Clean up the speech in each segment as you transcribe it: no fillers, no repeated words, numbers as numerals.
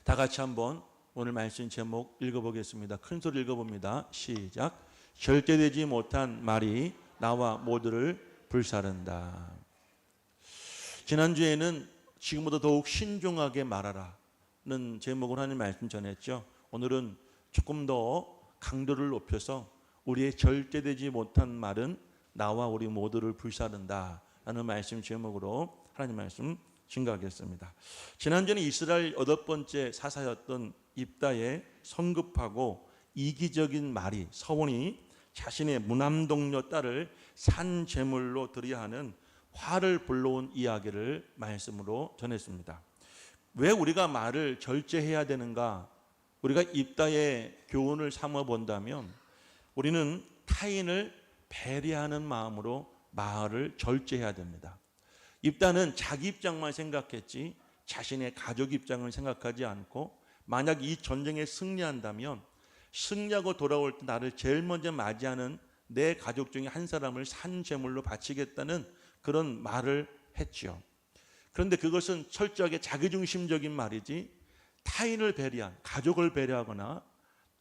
다 같이 한번 오늘 말씀 제목 읽어보겠습니다. 큰 소리 읽어봅니다. 시작. 절제되지 못한 말이 나와 모두를 불사른다. 지난주에는 지금보다 더욱 신중하게 말하라는 제목으로 하는 말씀 전했죠. 오늘은 조금 더 강도를 높여서 우리의 절제되지 못한 말은 나와 우리 모두를 불사른다 라는 말씀 제목으로 하나님 말씀 증거하겠습니다. 지난주에는 이스라엘 8번째 사사였던 입다의 성급하고 이기적인 말이 서원이 자신의 무남동료 딸을 산 제물로 드려야 하는 화를 불러온 이야기를 말씀으로 전했습니다. 왜 우리가 말을 절제해야 되는가? 우리가 입다의 교훈을 삼아 본다면 우리는 타인을 배려하는 마음으로 말을 절제해야 됩니다. 입다는 자기 입장만 생각했지 자신의 가족 입장을 생각하지 않고 만약 이 전쟁에 승리한다면 승리하고 돌아올 때 나를 제일 먼저 맞이하는 내 가족 중에 한 사람을 산 제물로 바치겠다는 그런 말을 했죠. 그런데 그것은 철저하게 자기중심적인 말이지 타인을 배려한, 가족을 배려하거나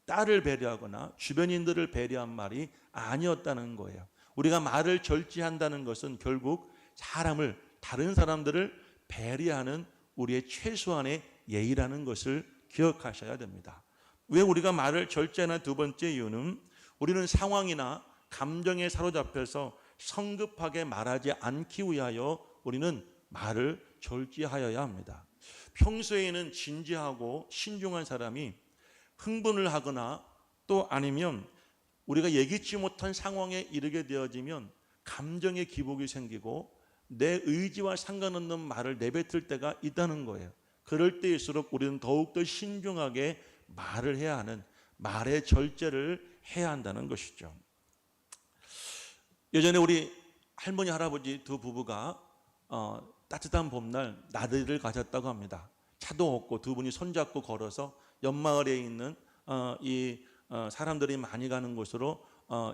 딸을 배려하거나 주변인들을 배려한 말이 아니었다는 거예요. 우리가 말을 절제한다는 것은 결국 사람을, 다른 사람들을 배려하는 우리의 최소한의 예의라는 것을 기억하셔야 됩니다. 왜 우리가 말을 절제하는 두 번째 이유는 우리는 상황이나 감정에 사로잡혀서 성급하게 말하지 않기 위하여 우리는 말을 절제하여야 합니다. 평소에는 진지하고 신중한 사람이 흥분을 하거나 또 아니면 우리가 예기치 못한 상황에 이르게 되어지면 감정의 기복이 생기고 내 의지와 상관없는 말을 내뱉을 때가 있다는 거예요. 그럴 때일수록 우리는 더욱더 신중하게 말을 해야 하는, 말의 절제를 해야 한다는 것이죠. 예전에 우리 할머니 할아버지 두 부부가 따뜻한 봄날 나들이를 가셨다고 합니다. 차도 없고 두 분이 손잡고 걸어서 옆마을에 있는 사람들이 많이 가는 곳으로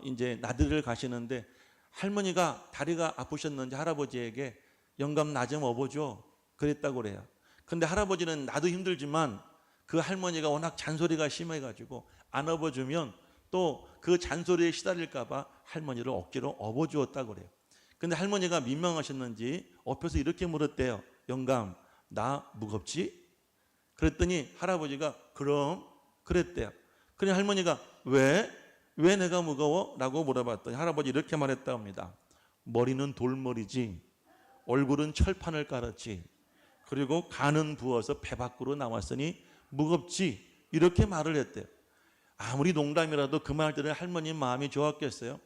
이제 나들이를 가시는데 할머니가 다리가 아프셨는지 할아버지에게 영감 나 좀 업어줘 그랬다고 그래요. 근데 할아버지는 나도 힘들지만 그 할머니가 워낙 잔소리가 심해가지고 안 업어주면 또 그 잔소리에 시달릴까 봐 할머니를 억지로 업어주었다고 그래요. 근데 할머니가 민망하셨는지 옆에서 이렇게 물었대요. 영감 나 무겁지? 그랬더니 할아버지가 그럼 그랬대요. 그래 할머니가 왜 내가 무거워? 라고 물어봤더니 할아버지 이렇게 말했다고 합니다. 머리는 돌머리지 얼굴은 철판을 깔았지 그리고 간은 부어서 배 밖으로 나왔으니 무겁지 이렇게 말을 했대요. 아무리 농담이라도 그 말 들으면 할머니 마음이 좋았겠어요?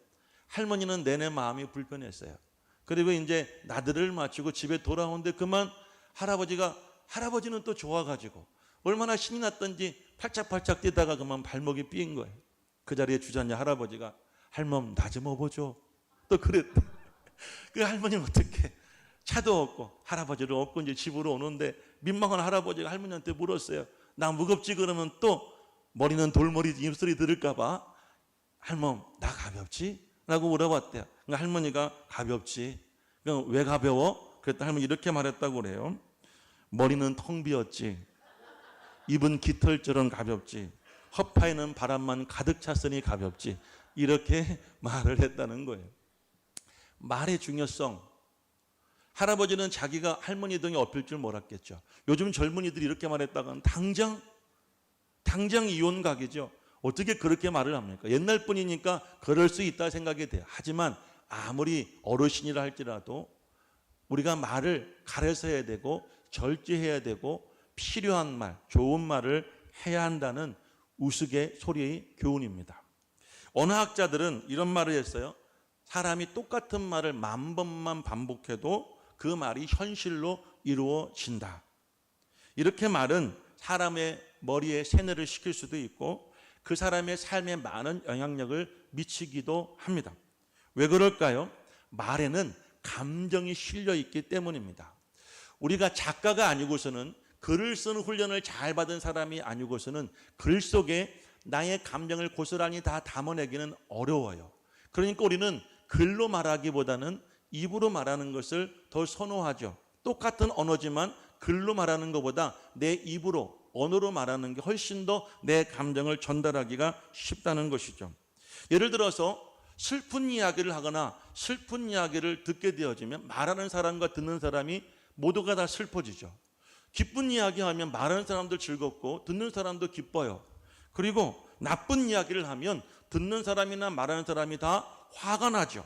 할머니는 내내 마음이 불편했어요. 그리고 이제 나들이를 마치고 집에 돌아오는데 그만 할아버지는 또 좋아가지고 얼마나 신이 났던지 팔짝팔짝 뛰다가 그만 발목이 삐인 거예요. 그 자리에 주저앉아 할아버지가 할멈 나 좀 업어줘 또 그랬대. 그 할머니는 어떻게 차도 없고 할아버지를 업고 이제 집으로 오는데 민망한 할아버지가 할머니한테 물었어요. 나 무겁지? 그러면 또 머리는 돌머리지 입소리 들을까 봐 할멈 나 가볍지? 라고 물어봤대요. 그러니까 할머니가 가볍지. 그럼 왜 가벼워? 그랬더니 할머니 이렇게 말했다고 그래요. 머리는 텅 비었지 입은 깃털처럼 가볍지 허파에는 바람만 가득 찼으니 가볍지 이렇게 말을 했다는 거예요. 말의 중요성. 할아버지는 자기가 할머니 등에 업힐 줄 몰랐겠죠. 요즘 젊은이들이 이렇게 말했다가는 당장 이혼 가겠죠. 어떻게 그렇게 말을 합니까? 옛날 분이니까 그럴 수 있다 생각이 돼요. 하지만 아무리 어르신이라 할지라도 우리가 말을 가려서 해야 되고 절제해야 되고 필요한 말, 좋은 말을 해야 한다는 우스갯소리의 교훈입니다. 언어학자들은 이런 말을 했어요. 사람이 똑같은 말을 10,000번만 반복해도 그 말이 현실로 이루어진다. 이렇게 말은 사람의 머리에 세뇌를 시킬 수도 있고 그 사람의 삶에 많은 영향력을 미치기도 합니다. 왜 그럴까요? 말에는 감정이 실려 있기 때문입니다. 우리가 작가가 아니고서는 글을 쓰는 훈련을 잘 받은 사람이 아니고서는 글 속에 나의 감정을 고스란히 다 담아내기는 어려워요. 그러니까 우리는 글로 말하기보다는 입으로 말하는 것을 더 선호하죠. 똑같은 언어지만 글로 말하는 것보다 내 입으로 언어로 말하는 게 훨씬 더 내 감정을 전달하기가 쉽다는 것이죠. 예를 들어서 슬픈 이야기를 하거나 슬픈 이야기를 듣게 되어지면 말하는 사람과 듣는 사람이 모두가 다 슬퍼지죠. 기쁜 이야기하면 말하는 사람도 즐겁고 듣는 사람도 기뻐요. 그리고 나쁜 이야기를 하면 듣는 사람이나 말하는 사람이 다 화가 나죠.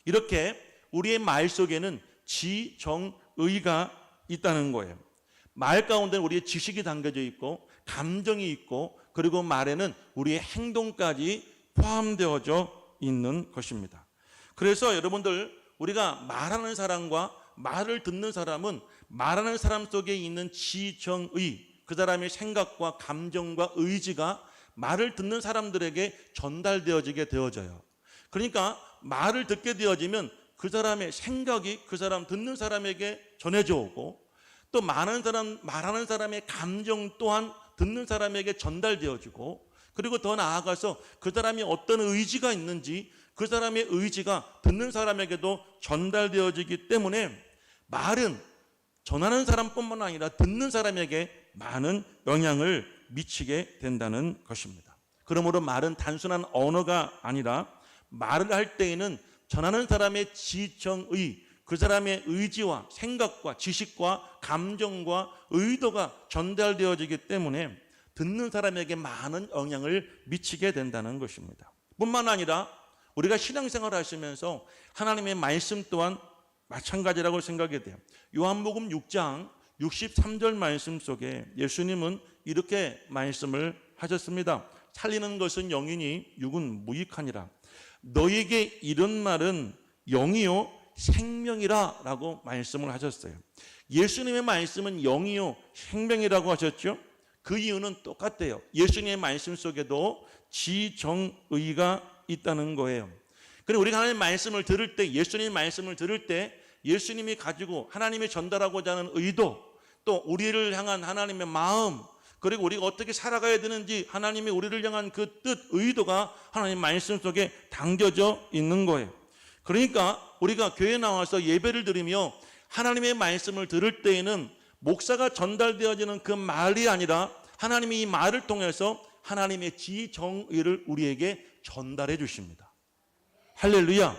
이렇게 우리의 말 속에는 지정의가 있다는 거예요. 말 가운데는 우리의 지식이 담겨져 있고 감정이 있고 그리고 말에는 우리의 행동까지 포함되어져 있는 것입니다. 그래서 여러분들 우리가 말하는 사람과 말을 듣는 사람은 말하는 사람 속에 있는 지정의, 그 사람의 생각과 감정과 의지가 말을 듣는 사람들에게 전달되어지게 되어져요. 그러니까 말을 듣게 되어지면 그 사람의 생각이 그 사람 듣는 사람에게 전해져 오고 또 말하는 사람의 감정 또한 듣는 사람에게 전달되어지고 그리고 더 나아가서 그 사람이 어떤 의지가 있는지 그 사람의 의지가 듣는 사람에게도 전달되어지기 때문에 말은 전하는 사람뿐만 아니라 듣는 사람에게 많은 영향을 미치게 된다는 것입니다. 그러므로 말은 단순한 언어가 아니라 말을 할 때에는 전하는 사람의 지정의, 그 사람의 의지와 생각과 지식과 감정과 의도가 전달되어지기 때문에 듣는 사람에게 많은 영향을 미치게 된다는 것입니다. 뿐만 아니라 우리가 신앙생활을 하시면서 하나님의 말씀 또한 마찬가지라고 생각이 돼요. 요한복음 6장 63절 말씀 속에 예수님은 이렇게 말씀을 하셨습니다. 살리는 것은 영이니 육은 무익하니라. 너에게 이런 말은 영이요 생명이라 라고 말씀을 하셨어요. 예수님의 말씀은 영이요 생명이라고 하셨죠. 그 이유는 똑같대요. 예수님의 말씀 속에도 지정의가 있다는 거예요. 그리고 우리가 하나님의 말씀을 들을 때, 예수님의 말씀을 들을 때 예수님이 가지고 하나님이 전달하고자 하는 의도, 또 우리를 향한 하나님의 마음, 그리고 우리가 어떻게 살아가야 되는지 하나님이 우리를 향한 그 뜻, 의도가 하나님 말씀 속에 담겨져 있는 거예요. 그러니까 우리가 교회에 나와서 예배를 드리며 하나님의 말씀을 들을 때에는 목사가 전달되어지는 그 말이 아니라 하나님이 이 말을 통해서 하나님의 지정의를 우리에게 전달해 주십니다. 할렐루야.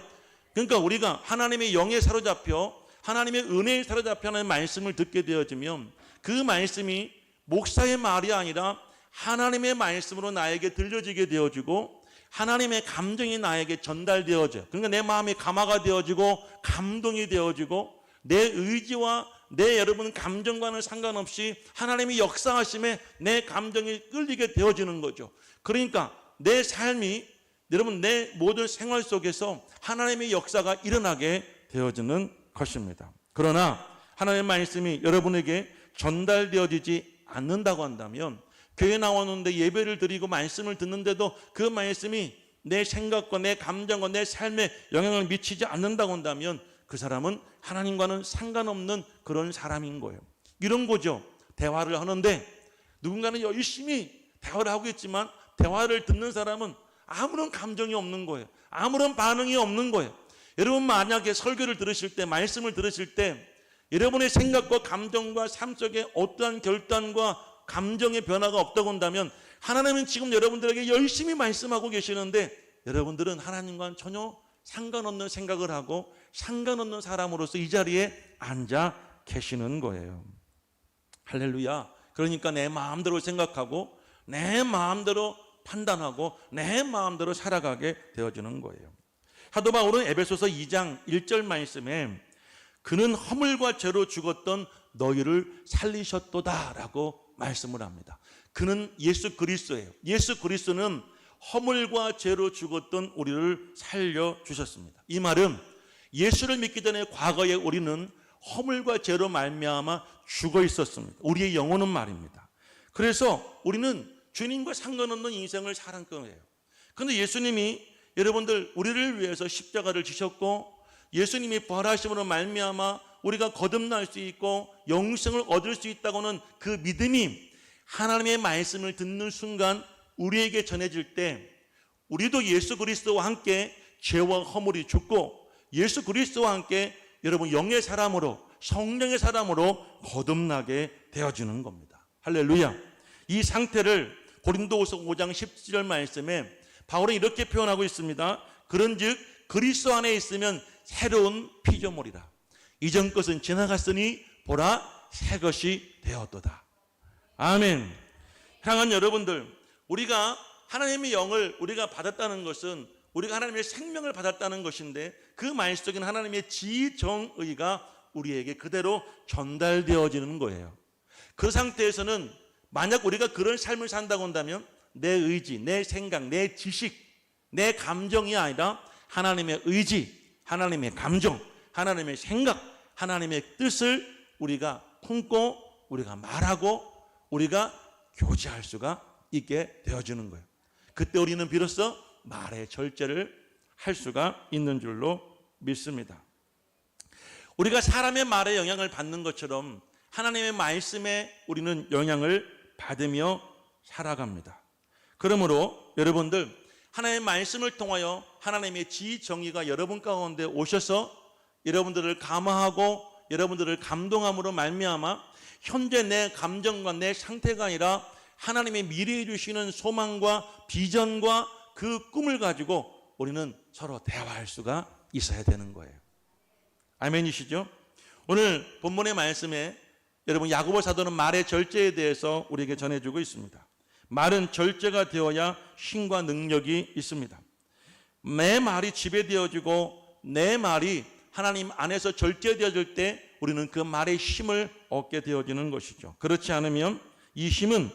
그러니까 우리가 하나님의 영에 사로잡혀 하나님의 은혜에 사로잡혀 하는 말씀을 듣게 되어지면 그 말씀이 목사의 말이 아니라 하나님의 말씀으로 나에게 들려지게 되어지고 하나님의 감정이 나에게 전달되어져요. 그러니까 내 마음이 감화가 되어지고 감동이 되어지고 내 의지와 내 여러분 감정과는 상관없이 하나님이 역사하심에 내 감정이 끌리게 되어지는 거죠. 그러니까 내 삶이 여러분 내 모든 생활 속에서 하나님의 역사가 일어나게 되어지는 것입니다. 그러나 하나님의 말씀이 여러분에게 전달되어지지 않는다고 한다면 교회 나왔는데 예배를 드리고 말씀을 듣는데도 그 말씀이 내 생각과 내 감정과 내 삶에 영향을 미치지 않는다고 한다면 그 사람은 하나님과는 상관없는 그런 사람인 거예요. 이런 거죠. 대화를 하는데 누군가는 열심히 대화를 하고 있지만 대화를 듣는 사람은 아무런 감정이 없는 거예요. 아무런 반응이 없는 거예요. 여러분 만약에 설교를 들으실 때 말씀을 들으실 때 여러분의 생각과 감정과 삶 속에 어떠한 결단과 감정의 변화가 없다고 한다면 하나님은 지금 여러분들에게 열심히 말씀하고 계시는데 여러분들은 하나님과는 전혀 상관없는 생각을 하고 상관없는 사람으로서 이 자리에 앉아 계시는 거예요. 할렐루야. 그러니까 내 마음대로 생각하고 내 마음대로 판단하고 내 마음대로 살아가게 되어지는 거예요. 사도 바울은 에베소서 2장 1절 말씀에 그는 허물과 죄로 죽었던 너희를 살리셨도다라고 말씀을 합니다. 그는 예수 그리스도예요. 예수 그리스도는 허물과 죄로 죽었던 우리를 살려주셨습니다. 이 말은 예수를 믿기 전에 과거에 우리는 허물과 죄로 말미암아 죽어 있었습니다. 우리의 영혼은 말입니다. 그래서 우리는 주님과 상관없는 인생을 살았던 거예요. 그런데 예수님이 여러분들 우리를 위해서 십자가를 지셨고 예수님이 부활하심으로 말미암아 우리가 거듭날 수 있고 영생을 얻을 수 있다고는 그 믿음이 하나님의 말씀을 듣는 순간 우리에게 전해질 때 우리도 예수 그리스도와 함께 죄와 허물이 죽고 예수 그리스도와 함께 여러분 영의 사람으로 성령의 사람으로 거듭나게 되어지는 겁니다. 할렐루야. 이 상태를 고린도후서 5장 17절 말씀에 바울은 이렇게 표현하고 있습니다. 그런즉 그리스도 안에 있으면 새로운 피조물이라. 이전 것은 지나갔으니 보라 새 것이 되었도다. 아멘. 사랑하는 여러분들, 우리가 하나님의 영을 우리가 받았다는 것은 우리가 하나님의 생명을 받았다는 것인데, 그 말씀적인 하나님의 지정의가 우리에게 그대로 전달되어지는 거예요. 그 상태에서는 만약 우리가 그런 삶을 산다고 한다면 내 의지, 내 생각, 내 지식, 내 감정이 아니라 하나님의 의지, 하나님의 감정, 하나님의 생각, 하나님의 뜻을 우리가 품고 우리가 말하고 우리가 교제할 수가 있게 되어지는 거예요. 그때 우리는 비로소 말의 절제를 할 수가 있는 줄로 믿습니다. 우리가 사람의 말에 영향을 받는 것처럼 하나님의 말씀에 우리는 영향을 받으며 살아갑니다. 그러므로 여러분들, 하나님의 말씀을 통하여 하나님의 지정의가 여러분 가운데 오셔서 여러분들을 감화하고 여러분들을 감동함으로 말미암아 현재 내 감정과 내 상태가 아니라 하나님의 미래에 주시는 소망과 비전과 그 꿈을 가지고 우리는 서로 대화할 수가 있어야 되는 거예요. 아멘이시죠? 오늘 본문의 말씀에 여러분 야고보 사도는 말의 절제에 대해서 우리에게 전해주고 있습니다. 말은 절제가 되어야 힘과 능력이 있습니다. 내 말이 지배되어지고 내 말이 하나님 안에서 절제되어질 때 우리는 그 말의 힘을 얻게 되어지는 것이죠. 그렇지 않으면 이 힘은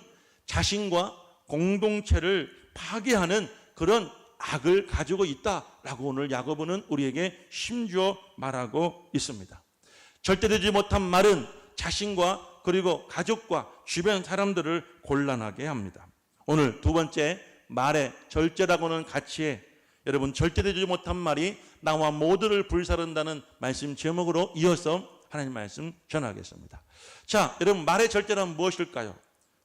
자신과 공동체를 파괴하는 그런 악을 가지고 있다라고 오늘 야고보는 우리에게 힘주어 말하고 있습니다. 절제되지 못한 말은 자신과 그리고 가족과 주변 사람들을 곤란하게 합니다. 오늘 두 번째, 말의 절제라고는 가치에 여러분, 절제되지 못한 말이 나와 모두를 불사른다는 말씀 제목으로 이어서 하나님 말씀 전하겠습니다. 자, 여러분, 말의 절제란 무엇일까요?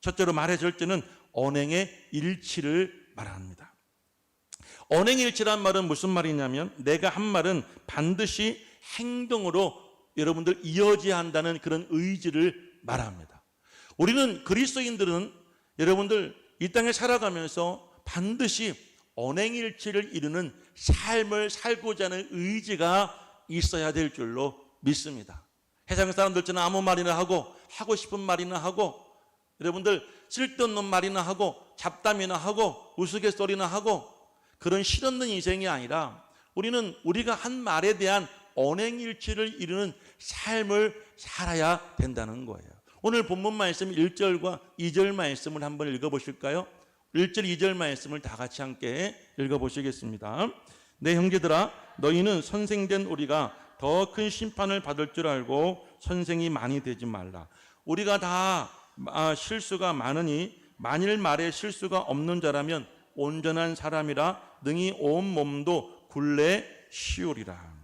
첫째로 말의 절제는 언행의 일치를 말합니다. 언행의 일치란 말은 무슨 말이냐면 내가 한 말은 반드시 행동으로 여러분들 이어져야 한다는 그런 의지를 말합니다. 우리는 그리스도인들은 여러분들 이 땅에 살아가면서 반드시 언행일치를 이루는 삶을 살고자 하는 의지가 있어야 될 줄로 믿습니다. 세상 사람들처럼 아무 말이나 하고 싶은 말이나 하고 여러분들 쓸데없는 말이나 하고 잡담이나 하고 우스갯소리나 하고 그런 실없는 인생이 아니라 우리는 우리가 한 말에 대한 언행일치를 이루는 삶을 살아야 된다는 거예요. 오늘 본문 말씀 1절과 2절 말씀을 한번 읽어보실까요? 1절 2절 말씀을 다 같이 함께 읽어보시겠습니다. 내 형제들아, 너희는 선생된 우리가 더 큰 심판을 받을 줄 알고 선생이 많이 되지 말라. 우리가 다 실수가 많으니 만일 말에 실수가 없는 자라면 온전한 사람이라 능히 온 몸도 굴레 씌우리라.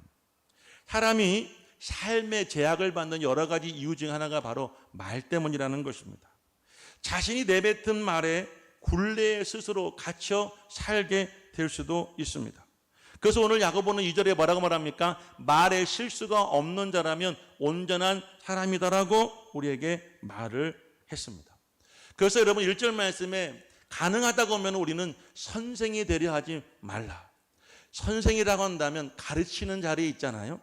사람이 삶의 제약을 받는 여러 가지 이유 중 하나가 바로 말 때문이라는 것입니다. 자신이 내뱉은 말에 굴레에 스스로 갇혀 살게 될 수도 있습니다. 그래서 오늘 야고보는 2절에 뭐라고 말합니까? 말에 실수가 없는 자라면 온전한 사람이다라고 우리에게 말을 했습니다. 그래서 여러분 1절 말씀에 가능하다고 하면 우리는 선생이 되려 하지 말라. 선생이라고 한다면 가르치는 자리에 있잖아요.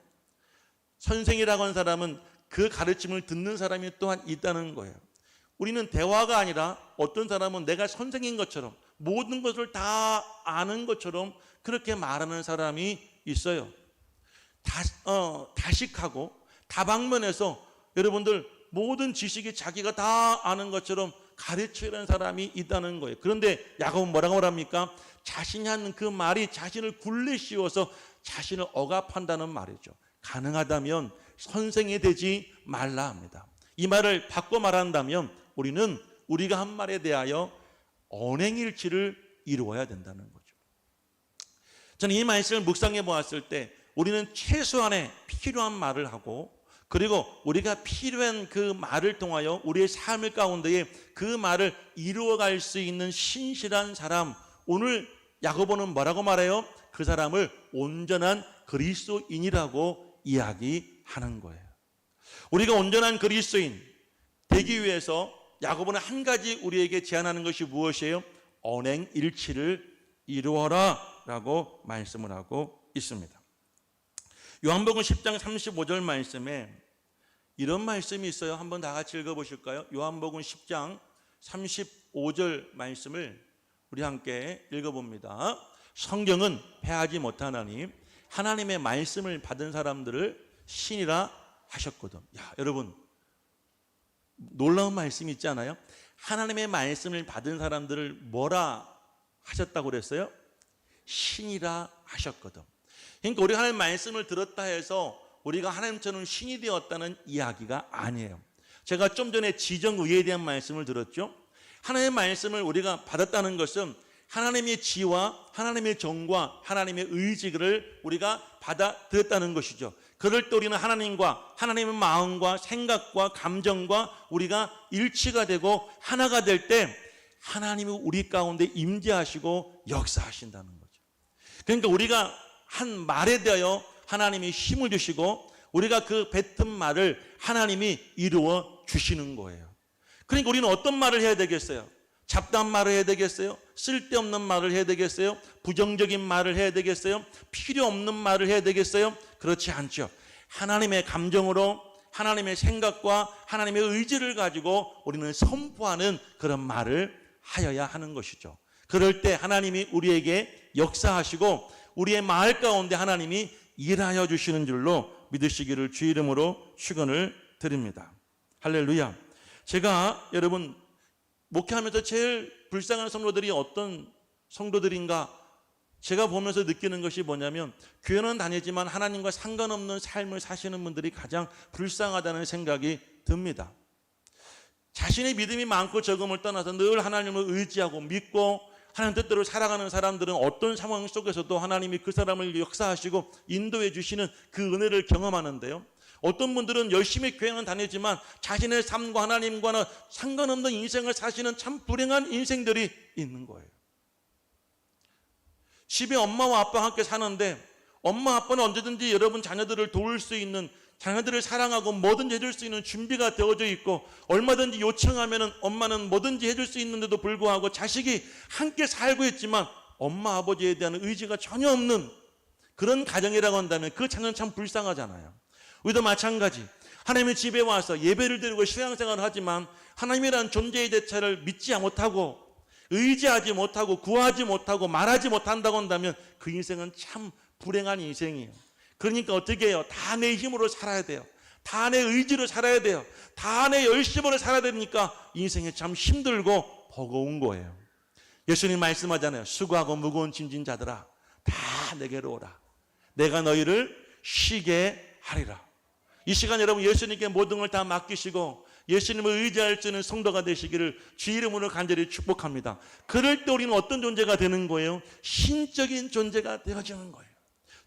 선생이라고 하는 사람은 그 가르침을 듣는 사람이 또한 있다는 거예요. 우리는 대화가 아니라 어떤 사람은 내가 선생인 것처럼 모든 것을 다 아는 것처럼 그렇게 말하는 사람이 있어요. 다식하고 다방면에서 여러분들 모든 지식이 자기가 다 아는 것처럼 가르치는 사람이 있다는 거예요. 그런데 야고보는 뭐라고 말합니까? 자신이 하는 그 말이 자신을 굴레 씌워서 자신을 억압한다는 말이죠. 가능하다면 선생이 되지 말라 합니다. 이 말을 바꿔 말한다면 우리는 우리가 한 말에 대하여 언행일치를 이루어야 된다는 거죠. 저는 이 말씀을 묵상해 보았을 때 우리는 최소한의 필요한 말을 하고 그리고 우리가 필요한 그 말을 통하여 우리의 삶을 가운데에 그 말을 이루어갈 수 있는 신실한 사람, 오늘 야고보는 뭐라고 말해요? 그 사람을 온전한 그리스도인이라고 이야기하는 거예요. 우리가 온전한 그리스도인 되기 위해서 야고보는 한 가지 우리에게 제안하는 것이 무엇이에요? 언행일치를 이루어라 라고 말씀을 하고 있습니다. 요한복음 10장 35절 말씀에 이런 말씀이 있어요. 한번 다 같이 읽어보실까요? 요한복음 10장 35절 말씀을 우리 함께 읽어봅니다. 성경은 패하지 못하나니 하나님의 말씀을 받은 사람들을 신이라 하셨거든. 야, 여러분 놀라운 말씀이 있지 않아요? 하나님의 말씀을 받은 사람들을 뭐라 하셨다고 그랬어요? 신이라 하셨거든. 그러니까 우리가 하나님의 말씀을 들었다 해서 우리가 하나님처럼 신이 되었다는 이야기가 아니에요. 제가 좀 전에 지정의에 대한 말씀을 들었죠. 하나님의 말씀을 우리가 받았다는 것은 하나님의 지와 하나님의 정과 하나님의 의지를 우리가 받아들였다는 것이죠. 그럴 때 우리는 하나님과 하나님의 마음과 생각과 감정과 우리가 일치가 되고 하나가 될 때 하나님이 우리 가운데 임재하시고 역사하신다는 거죠. 그러니까 우리가 한 말에 대하여 하나님이 힘을 주시고 우리가 그 뱉은 말을 하나님이 이루어 주시는 거예요. 그러니까 우리는 어떤 말을 해야 되겠어요? 잡다한 말을 해야 되겠어요? 쓸데없는 말을 해야 되겠어요? 부정적인 말을 해야 되겠어요? 필요 없는 말을 해야 되겠어요? 그렇지 않죠. 하나님의 감정으로 하나님의 생각과 하나님의 의지를 가지고 우리는 선포하는 그런 말을 하여야 하는 것이죠. 그럴 때 하나님이 우리에게 역사하시고 우리의 마을 가운데 하나님이 일하여 주시는 줄로 믿으시기를 주 이름으로 축원을 드립니다. 할렐루야. 제가 여러분 목회하면서 제일 불쌍한 성도들이 어떤 성도들인가 제가 보면서 느끼는 것이 뭐냐면 교회는 다니지만 하나님과 상관없는 삶을 사시는 분들이 가장 불쌍하다는 생각이 듭니다. 자신의 믿음이 많고 적음을 떠나서 늘 하나님을 의지하고 믿고 하나님 뜻대로 살아가는 사람들은 어떤 상황 속에서도 하나님이 그 사람을 역사하시고 인도해 주시는 그 은혜를 경험하는데요. 어떤 분들은 열심히 교회는 다니지만 자신의 삶과 하나님과는 상관없는 인생을 사시는 참 불행한 인생들이 있는 거예요. 집에 엄마와 아빠와 함께 사는데 엄마 아빠는 언제든지 여러분 자녀들을 도울 수 있는, 자녀들을 사랑하고 뭐든지 해줄 수 있는 준비가 되어져 있고 얼마든지 요청하면 엄마는 뭐든지 해줄 수 있는데도 불구하고 자식이 함께 살고 있지만 엄마 아버지에 대한 의지가 전혀 없는 그런 가정이라고 한다면 그 자녀는 참 불쌍하잖아요. 우리도 마찬가지. 하나님의 집에 와서 예배를 드리고 신앙생활을 하지만 하나님이라는 존재의 대체를 믿지 못하고 의지하지 못하고 구하지 못하고 말하지 못한다고 한다면 그 인생은 참 불행한 인생이에요. 그러니까 어떻게 해요? 다 내 힘으로 살아야 돼요. 다 내 의지로 살아야 돼요. 다 내 열심으로 살아야 되니까 인생이 참 힘들고 버거운 거예요. 예수님 말씀하잖아요. 수고하고 무거운 짐진 자들아 다 내게로 오라. 내가 너희를 쉬게 하리라. 이 시간 여러분 예수님께 모든 걸 다 맡기시고 예수님을 의지할 수 있는 성도가 되시기를 주 이름으로 간절히 축복합니다. 그럴 때 우리는 어떤 존재가 되는 거예요? 신적인 존재가 되어지는 거예요.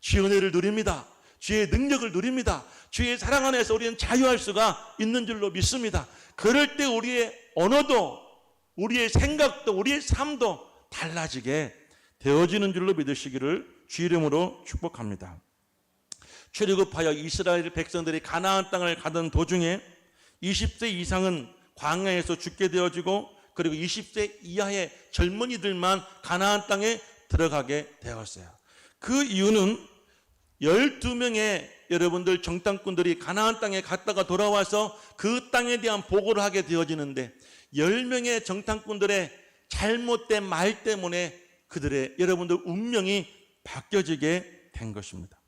주의 은혜를 누립니다. 주의 능력을 누립니다. 주의 사랑 안에서 우리는 자유할 수가 있는 줄로 믿습니다. 그럴 때 우리의 언어도 우리의 생각도 우리의 삶도 달라지게 되어지는 줄로 믿으시기를 주 이름으로 축복합니다. 출애굽하여 이스라엘 백성들이 가나안 땅을 가던 도중에 20세 이상은 광야에서 죽게 되어지고 그리고 20세 이하의 젊은이들만 가나안 땅에 들어가게 되었어요. 그 이유는 12명의 여러분들 정탐꾼들이 가나안 땅에 갔다가 돌아와서 그 땅에 대한 보고를 하게 되어지는데 10명의 정탐꾼들의 잘못된 말 때문에 그들의 여러분들 운명이 바뀌어지게 된 것입니다.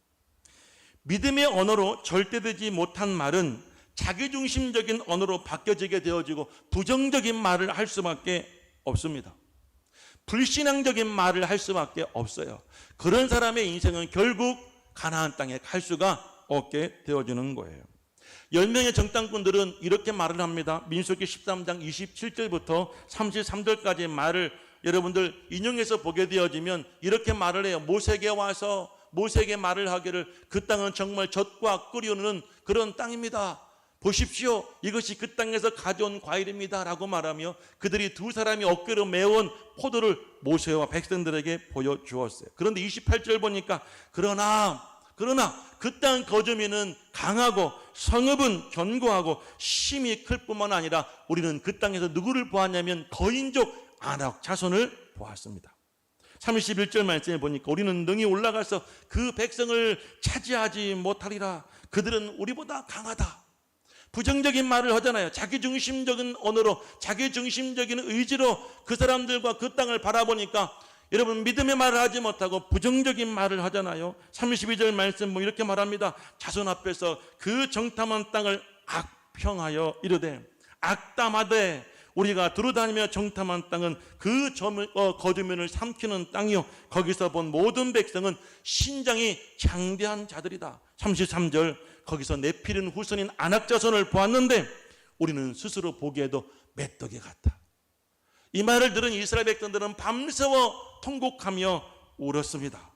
믿음의 언어로 절대되지 못한 말은 자기중심적인 언어로 바뀌어지게 되어지고 부정적인 말을 할 수밖에 없습니다. 불신앙적인 말을 할 수밖에 없어요. 그런 사람의 인생은 결국 가나안 땅에 갈 수가 없게 되어지는 거예요. 10명의 정탐꾼들은 이렇게 말을 합니다. 민수기 13장 27절부터 33절까지의 말을 여러분들 인용해서 보게 되어지면 이렇게 말을 해요. 모세에게 와서 모세에게 말을 하기를 그 땅은 정말 젖과 꿀이 흐르는 그런 땅입니다. 보십시오. 이것이 그 땅에서 가져온 과일입니다. 라고 말하며 그들이 두 사람이 어깨로 메온 포도를 모세와 백성들에게 보여주었어요. 그런데 28절 보니까 그러나 그러나 그 땅 거주민은 강하고 성읍은 견고하고 심이 클 뿐만 아니라 우리는 그 땅에서 누구를 보았냐면 거인족 아낙 자손을 보았습니다. 31절 말씀에 보니까 우리는 능히 올라가서 그 백성을 차지하지 못하리라. 그들은 우리보다 강하다. 부정적인 말을 하잖아요. 자기중심적인 언어로, 자기중심적인 의지로 그 사람들과 그 땅을 바라보니까 여러분 믿음의 말을 하지 못하고 부정적인 말을 하잖아요. 32절 말씀 이렇게 말합니다. 자손 앞에서 그 정탐한 땅을 악평하여 이르되, 악담하되 우리가 두루다니며 정탐한 땅은 그 거주민을 삼키는 땅이요 거기서 본 모든 백성은 신장이 장대한 자들이다. 33절 거기서 네피림 후손인 아낙 자손을 보았는데 우리는 스스로 보기에도 메뚜기 같다. 이 말을 들은 이스라엘 백성들은 밤새워 통곡하며 울었습니다.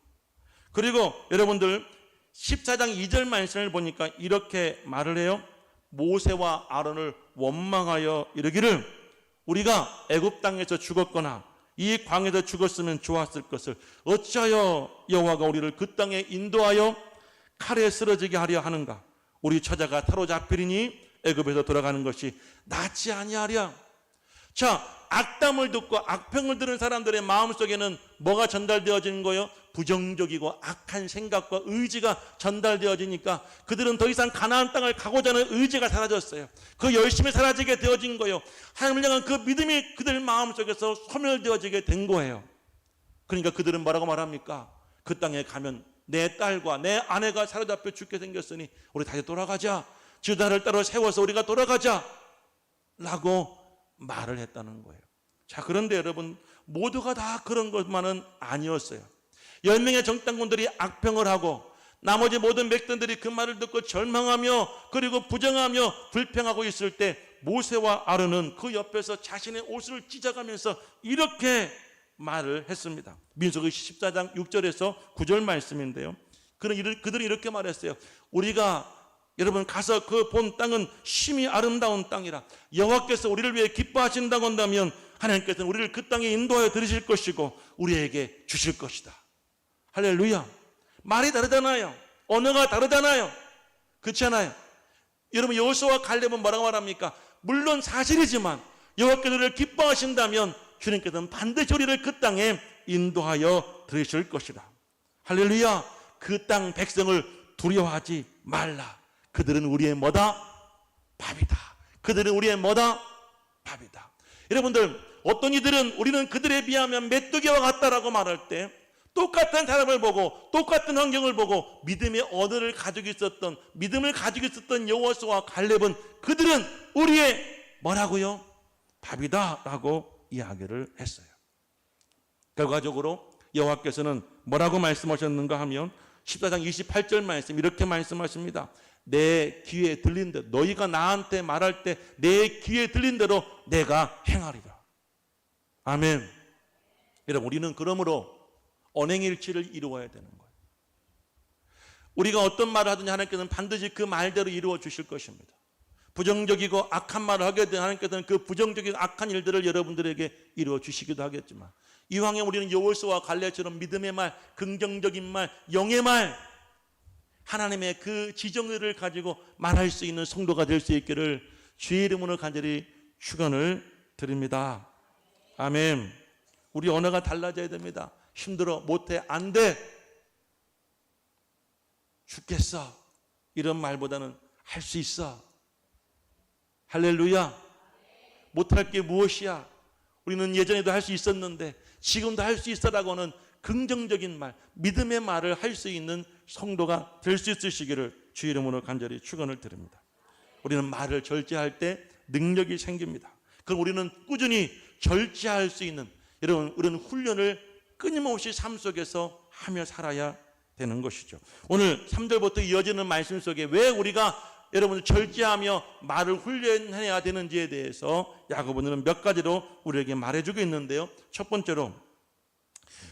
그리고 여러분들 14장 2절 말씀을 보니까 이렇게 말을 해요. 모세와 아론을 원망하여 이르기를 우리가 애굽 땅에서 죽었거나 이 광에서 죽었으면 좋았을 것을 어찌하여 여호와가 우리를 그 땅에 인도하여 칼에 쓰러지게 하려 하는가. 우리 처자가 사로잡히리니 애굽에서 돌아가는 것이 낫지 아니하랴. 자, 악담을 듣고 악평을 들은 사람들의 마음속에는 뭐가 전달되어지는 거예요? 부정적이고 악한 생각과 의지가 전달되어지니까 그들은 더 이상 가나안 땅을 가고자 하는 의지가 사라졌어요. 그 열심히 사라지게 되어진 거예요. 하나님을 향한 그 믿음이 그들 마음속에서 소멸되어지게 된 거예요. 그러니까 그들은 뭐라고 말합니까? 그 땅에 가면 내 딸과 내 아내가 사로잡혀 죽게 생겼으니 우리 다시 돌아가자. 주다를 따로 세워서 우리가 돌아가자 라고 말을 했다는 거예요. 자, 그런데 여러분 모두가 다 그런 것만은 아니었어요. 10명의 정탐꾼들이 악평을 하고 나머지 모든 백성들이 그 말을 듣고 절망하며 그리고 부정하며 불평하고 있을 때 모세와 아론은 그 옆에서 자신의 옷을 찢어가면서 이렇게 말을 했습니다. 민수기 14장 6절에서 9절 말씀인데요. 그들이 이렇게 말했어요. 우리가 여러분 가서 그 본 땅은 심히 아름다운 땅이라 여호와께서 우리를 위해 기뻐하신다고 한다면 하나님께서는 우리를 그 땅에 인도하여 들으실 것이고 우리에게 주실 것이다. 할렐루야. 말이 다르잖아요. 언어가 다르잖아요. 그렇지 않아요? 여러분 여호수아와 갈렙은 뭐라고 말합니까? 물론 사실이지만 여호와께서 우리를 기뻐하신다면 주님께서는 반드시 우리를 그 땅에 인도하여 들으실 것이라. 할렐루야. 그 땅 백성을 두려워하지 말라. 그들은 우리의 뭐다? 밥이다. 그들은 우리의 뭐다? 밥이다. 여러분들 어떤 이들은 우리는 그들에 비하면 메뚜기와 같다라고 말할 때 똑같은 사람을 보고 똑같은 환경을 보고 믿음의 언어를 가지고 있었던 믿음을 가지고 있었던 여호수아와 갈렙은 그들은 우리의 뭐라고요? 밥이다 라고 이야기를 했어요. 결과적으로 여호와께서는 뭐라고 말씀하셨는가 하면 14장 28절 말씀 이렇게 말씀하십니다. 내 귀에 들린 대로 너희가 나한테 말할 때 내 귀에 들린 대로 내가 행하리라. 아멘. 여러분 우리는 그러므로 언행일치를 이루어야 되는 거예요. 우리가 어떤 말을 하든지 하나님께서는 반드시 그 말대로 이루어 주실 것입니다. 부정적이고 악한 말을 하게 되면 하나님께서는 그 부정적인 악한 일들을 여러분들에게 이루어 주시기도 하겠지만 이왕에 우리는 여호수아와 갈렙처럼 믿음의 말, 긍정적인 말, 영의 말 하나님의 그 지정의를 가지고 말할 수 있는 성도가 될 수 있기를 주의 이름으로 간절히 축원을 드립니다. 아멘. 우리 언어가 달라져야 됩니다. 힘들어, 못해, 안 돼, 죽겠어 이런 말보다는 할 수 있어. 할렐루야. 못할 게 무엇이야? 우리는 예전에도 할 수 있었는데 지금도 할 수 있어라고 하는 긍정적인 말, 믿음의 말을 할 수 있는 성도가 될 수 있으시기를 주의 이름으로 간절히 축원을 드립니다. 우리는 말을 절제할 때 능력이 생깁니다. 그럼 우리는 꾸준히 절제할 수 있는 여러분 우리는 훈련을 끊임없이 삶 속에서 하며 살아야 되는 것이죠. 오늘 3절부터 이어지는 말씀 속에 왜 우리가 여러분 절제하며 말을 훈련해야 되는지에 대해서 야고보는 몇 가지로 우리에게 말해주고 있는데요. 첫 번째로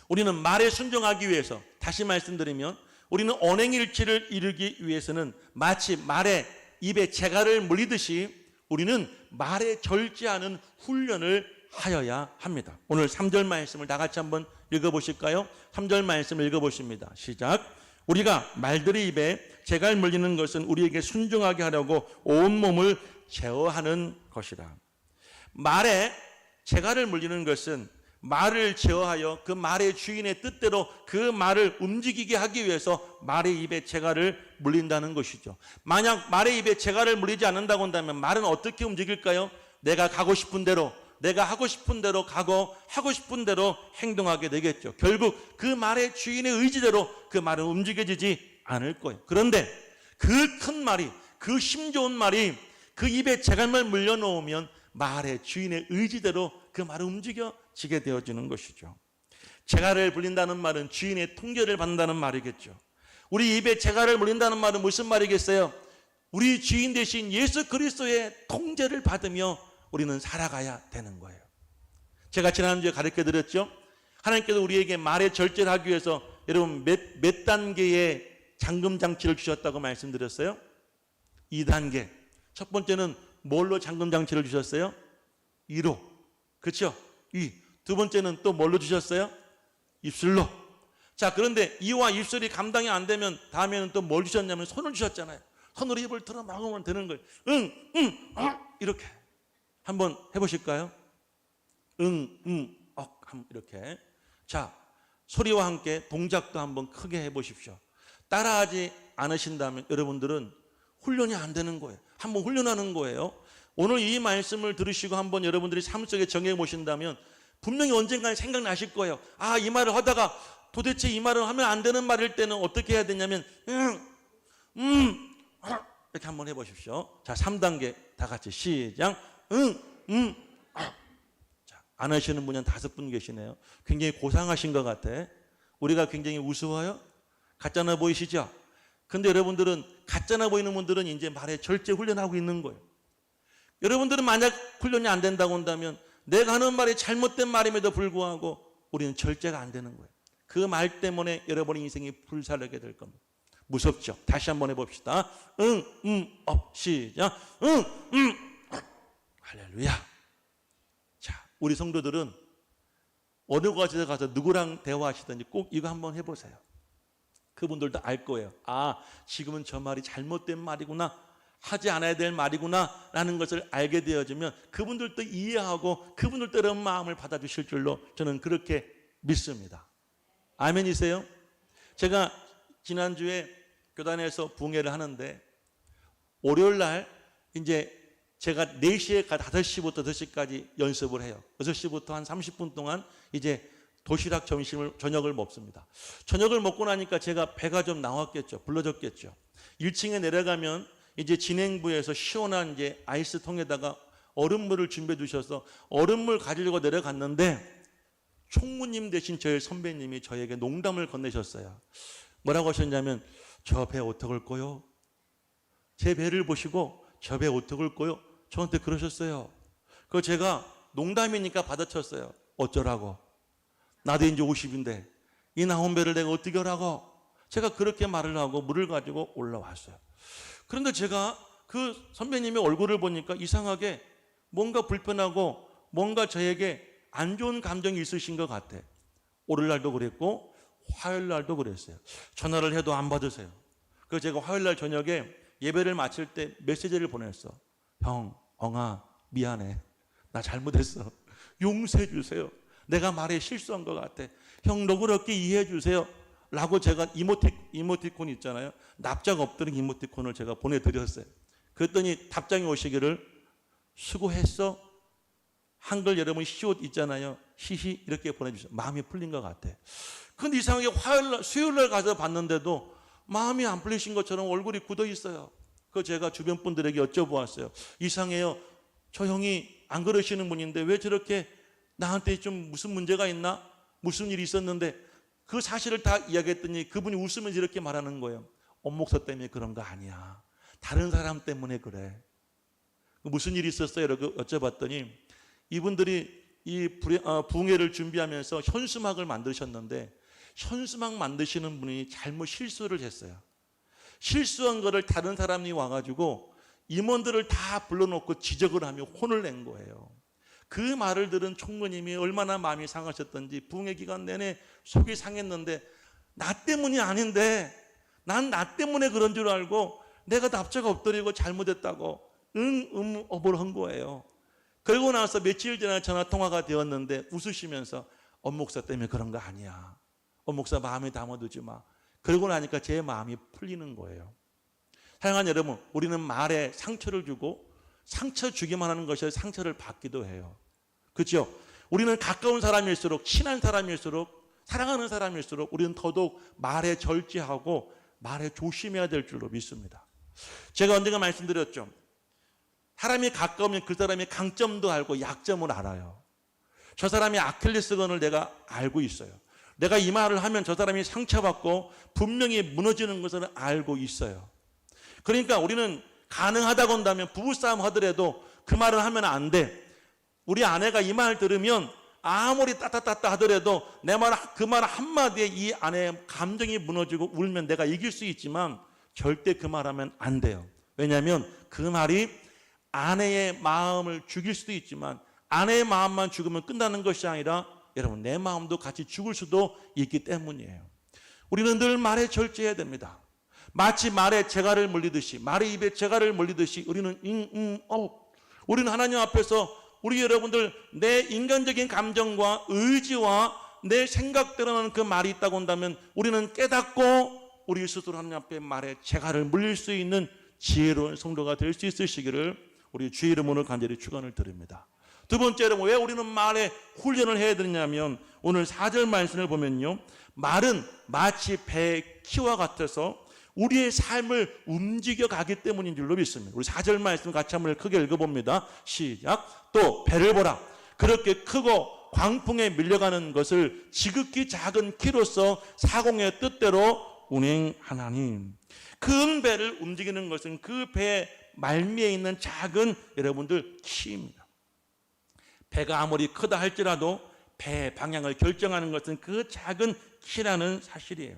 우리는 말에 순종하기 위해서 다시 말씀드리면 우리는 언행일치를 이루기 위해서는 마치 말에 입에 재갈을 물리듯이 우리는 말에 절제하는 훈련을 하여야 합니다. 오늘 3절 말씀을 다 같이 한번 읽어보실까요? 3절 말씀을 읽어보십니다. 시작. 우리가 말들의 입에 재갈 물리는 것은 우리에게 순종하게 하려고 온몸을 제어하는 것이라. 말에 재갈을 물리는 것은 말을 제어하여 그 말의 주인의 뜻대로 그 말을 움직이게 하기 위해서 말의 입에 재갈을 물린다는 것이죠. 만약 말의 입에 재갈을 물리지 않는다고 한다면 말은 어떻게 움직일까요? 내가 가고 싶은 대로, 내가 하고 싶은 대로 가고 하고 싶은 대로 행동하게 되겠죠. 결국 그 말의 주인의 의지대로 그 말은 움직여지지 않을 거예요. 그런데 그 큰 말이, 그 힘 좋은 말이 그 입에 재갈만 물려놓으면 말의 주인의 의지대로 그 말은 움직여지게 되어지는 것이죠. 재갈을 물린다는 말은 주인의 통제를 받는다는 말이겠죠. 우리 입에 재갈을 물린다는 말은 무슨 말이겠어요? 우리 주인 대신 예수 그리스도의 통제를 받으며 우리는 살아가야 되는 거예요. 제가 지난주에 가르쳐드렸죠. 하나님께서 우리에게 말의 절제를 하기 위해서 여러분 몇 단계의 잠금 장치를 주셨다고 말씀드렸어요? 2단계. 첫 번째는 뭘로 잠금 장치를 주셨어요? 이로. 그렇죠? 이. 두 번째는 또 뭘로 주셨어요? 입술로. 자, 그런데 이와 입술이 감당이 안 되면 다음에는 또 뭘 주셨냐면 손을 주셨잖아요. 손으로 입을 틀어 막으면 되는 거예요. 이렇게. 한번 해보실까요? 이렇게. 자, 소리와 함께 동작도 한번 크게 해보십시오. 따라하지 않으신다면 여러분들은 훈련이 안 되는 거예요. 한번 훈련하는 거예요. 오늘 이 말씀을 들으시고 한번 여러분들이 삶 속에 정해 보신다면 분명히 언젠가 생각나실 거예요. 아, 이 말을 하다가 도대체 이 말을 하면 안 되는 말일 때는 어떻게 해야 되냐면 이렇게 한번 해보십시오. 자, 3단계 다 같이 시작. 자, 안 하시는 분이 한 5분 계시네요. 굉장히 고상하신 것 같아. 우리가 굉장히 우스워요? 가짜나 보이시죠? 근데 여러분들은 가짜나 보이는 분들은 이제 말에 절제 훈련하고 있는 거예요. 여러분들은 만약 훈련이 안 된다고 한다면 내가 하는 말이 잘못된 말임에도 불구하고 우리는 절제가 안 되는 거예요. 그 말 때문에 여러분의 인생이 불살르게 될 겁니다. 무섭죠? 다시 한번 해봅시다. 시작. 할렐루야. 자, 우리 성도들은 어느 곳에 가서 누구랑 대화하시든지 꼭 이거 한번 해보세요. 그분들도 알 거예요. 아, 지금은 저 말이 잘못된 말이구나, 하지 않아야 될 말이구나 라는 것을 알게 되어지면 그분들도 이해하고 그분들도 이런 마음을 받아주실 줄로 저는 그렇게 믿습니다. 아멘이세요? 제가 지난주에 교단에서 부흥회를 하는데 월요일 날 이제 제가 4시에 5시부터 5시까지 연습을 해요. 6시부터 한 30분 동안 이제 도시락 저녁을 먹습니다. 저녁을 먹고 나니까 제가 배가 좀 나왔겠죠. 불러졌겠죠. 1층에 내려가면 이제 진행부에서 시원한 이제 아이스통에다가 얼음물을 준비해 주셔서 얼음물 가지고 내려갔는데 총무님 대신 저희 선배님이 저에게 농담을 건네셨어요. 뭐라고 하셨냐면 저 배 어떡할 거요? 제 배를 보시고 저 배 어떡할 거요? 저한테 그러셨어요. 그거 제가 농담이니까 받아쳤어요. 어쩌라고? 나도 이제 50인데 이 나온 배를 내가 어떻게 하라고? 제가 그렇게 말을 하고 물을 가지고 올라왔어요. 그런데 제가 그 선배님의 얼굴을 보니까 이상하게 뭔가 불편하고 뭔가 저에게 안 좋은 감정이 있으신 것 같아. 월요일 날도 그랬고 화요일 날도 그랬어요. 전화를 해도 안 받으세요. 그래서 제가 화요일 날 저녁에 예배를 마칠 때 메시지를 보냈어. 형, 엉아, 미안해. 나 잘못했어. 용서해 주세요. 내가 말에 실수한 것 같아. 형, 너그럽게 이해해 주세요. 라고 제가 이모티콘 있잖아요. 납작 엎드린 이모티콘을 제가 보내드렸어요. 그랬더니 답장이 오시기를 수고했어. 한글 여러분 시옷 있잖아요. 히히 이렇게 보내주셔서 마음이 풀린 것 같아. 근데 이상하게 수요일 날 가서 봤는데도 마음이 안 풀리신 것처럼 얼굴이 굳어 있어요. 그거 제가 주변 분들에게 여쭤보았어요. 이상해요. 저 형이 안 그러시는 분인데 왜 저렇게 나한테 좀 무슨 문제가 있나? 무슨 일이 있었는데 그 사실을 다 이야기했더니 그분이 웃으면서 이렇게 말하는 거예요. 엄목서 때문에 그런 거 아니야. 다른 사람 때문에 그래. 무슨 일이 있었어요? 라고 여쭤봤더니 이분들이 이 부흥회를 준비하면서 현수막을 만드셨는데 현수막 만드시는 분이 잘못 실수를 했어요. 실수한 거를 다른 사람이 와가지고 임원들을 다 불러놓고 지적을 하며 혼을 낸 거예요. 그 말을 들은 총무님이 얼마나 마음이 상하셨던지 부흥회 기간 내내 속이 상했는데 나 때문이 아닌데 난 나 때문에 그런 줄 알고 내가 납작 엎드리고 잘못했다고 어벌 한 거예요. 그러고 나서 며칠 전에 전화통화가 되었는데 웃으시면서 엄목사 때문에 그런 거 아니야. 엄목사 마음에 담아두지 마. 그러고 나니까 제 마음이 풀리는 거예요. 사랑하는 여러분, 우리는 말에 상처를 주고 상처 주기만 하는 것이 아니라 상처를 받기도 해요. 그렇죠? 우리는 가까운 사람일수록, 친한 사람일수록, 사랑하는 사람일수록 우리는 더더욱 말에 절제하고 말에 조심해야 될 줄로 믿습니다. 제가 언젠가 말씀드렸죠. 사람이 가까우면 그 사람의 강점도 알고 약점을 알아요. 저 사람이 아킬레스건을 내가 알고 있어요. 내가 이 말을 하면 저 사람이 상처받고 분명히 무너지는 것을 알고 있어요. 그러니까 우리는 가능하다고 한다면 부부싸움 하더라도 그 말을 하면 안 돼. 우리 아내가 이 말 들으면 아무리 따따따따 하더라도 그 말 한마디에 이 아내의 감정이 무너지고 울면 내가 이길 수 있지만 절대 그 말하면 안 돼요. 왜냐하면 그 말이 아내의 마음을 죽일 수도 있지만 아내의 마음만 죽으면 끝나는 것이 아니라 여러분 내 마음도 같이 죽을 수도 있기 때문이에요. 우리는 늘 말에 절제해야 됩니다. 마치 말에 재갈을 물리듯이, 말의 입에 재갈을 물리듯이 우리는 우리는 하나님 앞에서 우리 여러분들 내 인간적인 감정과 의지와 내 생각대로는 그 말이 있다고 한다면 우리는 깨닫고 우리 스스로 하나님 앞에 말에 재갈을 물릴 수 있는 지혜로운 성도가 될 수 있으시기를 우리 주의 이름으로 간절히 축원을 드립니다. 두 번째로 왜 우리는 말에 훈련을 해야 되냐면 오늘 4절 말씀을 보면요. 말은 마치 배의 키와 같아서 우리의 삶을 움직여 가기 때문인 줄로 믿습니다. 우리 4절 말씀 같이 한번 크게 읽어봅니다. 시작. 또 배를 보라. 그렇게 크고 광풍에 밀려가는 것을 지극히 작은 키로서 사공의 뜻대로 운행하나니. 큰 배를 움직이는 것은 그 배의 말미에 있는 작은 여러분들 키입니다. 배가 아무리 크다 할지라도 배의 방향을 결정하는 것은 그 작은 키라는 사실이에요.